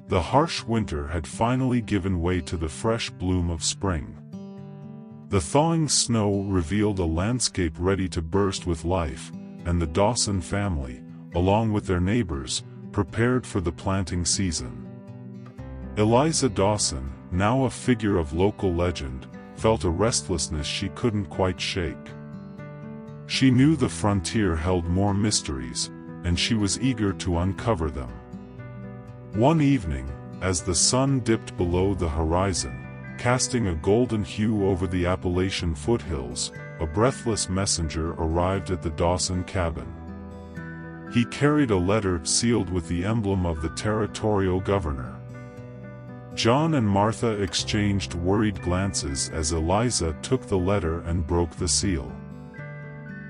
The harsh winter had finally given way to the fresh bloom of spring. The thawing snow revealed a landscape ready to burst with life, and the Dawson family, along with their neighbors, prepared for the planting season. Eliza Dawson, now a figure of local legend, felt a restlessness she couldn't quite shake. She knew the frontier held more mysteries, and she was eager to uncover them. One evening, as the sun dipped below the horizon, casting a golden hue over the Appalachian foothills, a breathless messenger arrived at the Dawson cabin. He carried a letter sealed with the emblem of the territorial governor. John and Martha exchanged worried glances as Eliza took the letter and broke the seal.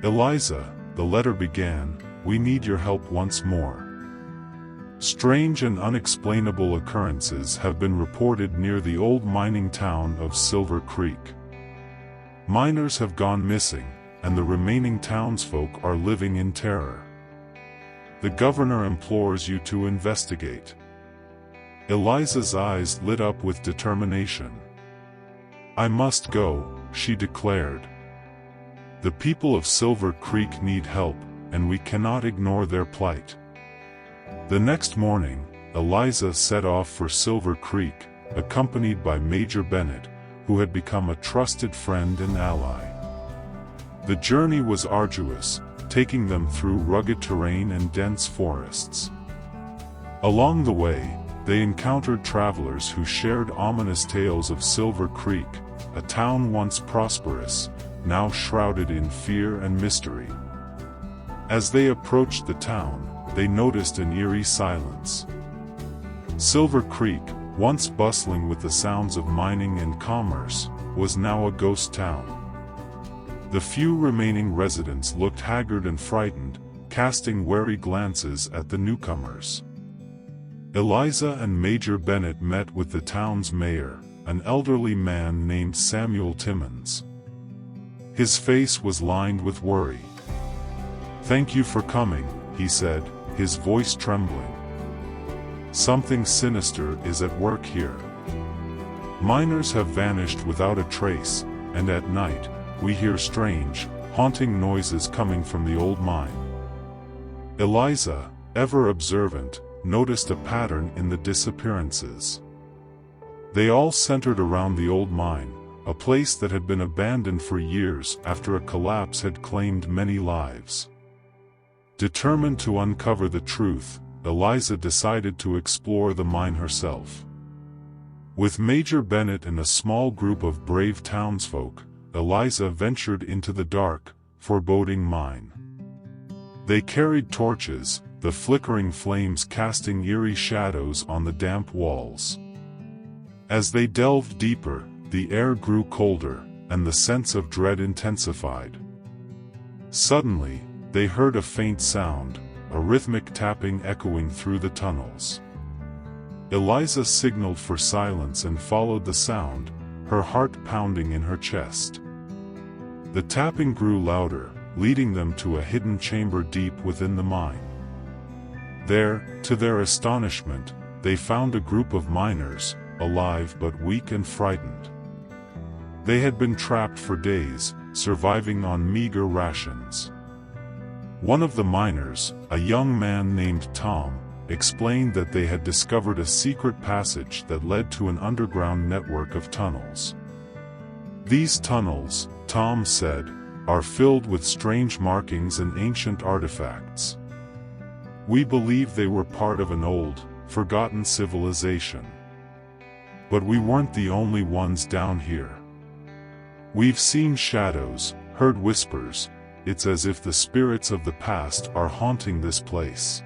"Eliza," the letter began, "we need your help once more. Strange and unexplainable occurrences have been reported near the old mining town of Silver Creek. Miners have gone missing, and the remaining townsfolk are living in terror. The governor implores you to investigate." Eliza's eyes lit up with determination. "I must go," she declared. "The people of Silver Creek need help, and we cannot ignore their plight." The next morning, Eliza set off for Silver Creek, accompanied by Major Bennett, who had become a trusted friend and ally. The journey was arduous, taking them through rugged terrain and dense forests. Along the way, they encountered travelers who shared ominous tales of Silver Creek, a town once prosperous, now shrouded in fear and mystery. As they approached the town, they noticed an eerie silence. Silver Creek, once bustling with the sounds of mining and commerce, was now a ghost town. The few remaining residents looked haggard and frightened, casting wary glances at the newcomers. Eliza and Major Bennett met with the town's mayor, an elderly man named Samuel Timmons. His face was lined with worry. "Thank you for coming," he said, his voice trembling. "Something sinister is at work here. Miners have vanished without a trace, and at night, we hear strange, haunting noises coming from the old mine." Eliza, ever observant, noticed a pattern in the disappearances. They all centered around the old mine, a place that had been abandoned for years after a collapse had claimed many lives. Determined to uncover the truth, Eliza decided to explore the mine herself. With Major Bennett and a small group of brave townsfolk, Eliza ventured into the dark, foreboding mine. They carried torches, the flickering flames casting eerie shadows on the damp walls. As they delved deeper, the air grew colder, and the sense of dread intensified. Suddenly, they heard a faint sound, a rhythmic tapping echoing through the tunnels. Eliza signaled for silence and followed the sound, her heart pounding in her chest. The tapping grew louder, leading them to a hidden chamber deep within the mine. There, to their astonishment, they found a group of miners, alive but weak and frightened. They had been trapped for days, surviving on meager rations. One of the miners, a young man named Tom, explained that they had discovered a secret passage that led to an underground network of tunnels. "These tunnels," Tom said, "are filled with strange markings and ancient artifacts. We believe they were part of an old, forgotten civilization. But we weren't the only ones down here. We've seen shadows, heard whispers. It's as if the spirits of the past are haunting this place."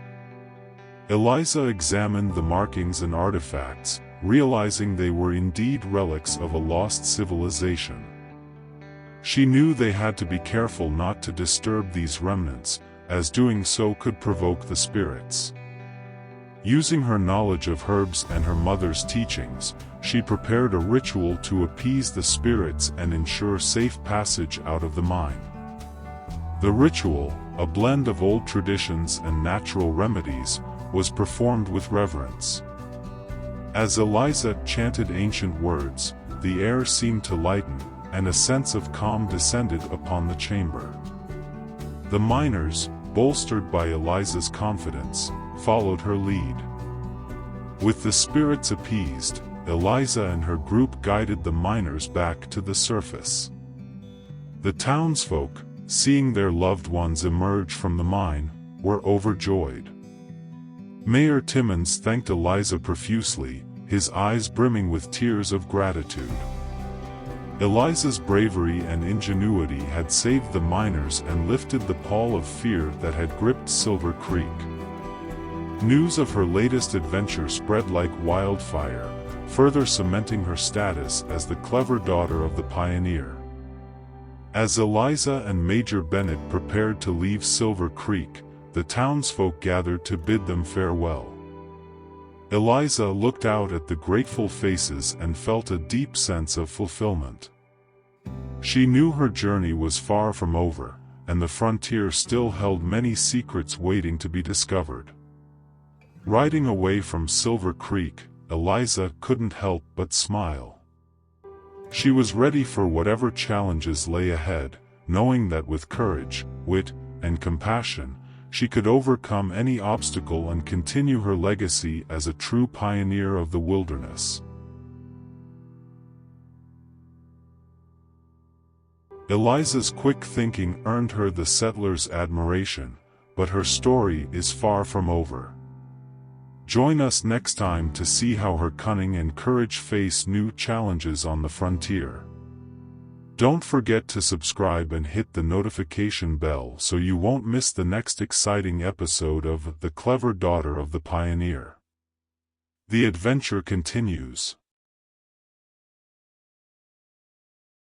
Eliza examined the markings and artifacts, realizing they were indeed relics of a lost civilization. She knew they had to be careful not to disturb these remnants, as doing so could provoke the spirits. Using her knowledge of herbs and her mother's teachings, she prepared a ritual to appease the spirits and ensure safe passage out of the mine. The ritual, a blend of old traditions and natural remedies, was performed with reverence. As Eliza chanted ancient words, the air seemed to lighten, and a sense of calm descended upon the chamber. The miners, bolstered by Eliza's confidence, followed her lead. With the spirits appeased, Eliza and her group guided the miners back to the surface. The townsfolk, seeing their loved ones emerge from the mine, were overjoyed. Mayor Timmons thanked Eliza profusely, his eyes brimming with tears of gratitude. Eliza's bravery and ingenuity had saved the miners and lifted the pall of fear that had gripped Silver Creek. News of her latest adventure spread like wildfire, further cementing her status as the clever daughter of the pioneer. As Eliza and Major Bennett prepared to leave Silver Creek, the townsfolk gathered to bid them farewell. Eliza looked out at the grateful faces and felt a deep sense of fulfillment. She knew her journey was far from over, and the frontier still held many secrets waiting to be discovered. Riding away from Silver Creek, Eliza couldn't help but smile. She was ready for whatever challenges lay ahead, knowing that with courage, wit, and compassion, she could overcome any obstacle and continue her legacy as a true pioneer of the wilderness. Eliza's quick thinking earned her the settlers' admiration, but her story is far from over. Join us next time to see how her cunning and courage face new challenges on the frontier. Don't forget to subscribe and hit the notification bell so you won't miss the next exciting episode of The Clever Daughter of the Pioneer. The adventure continues.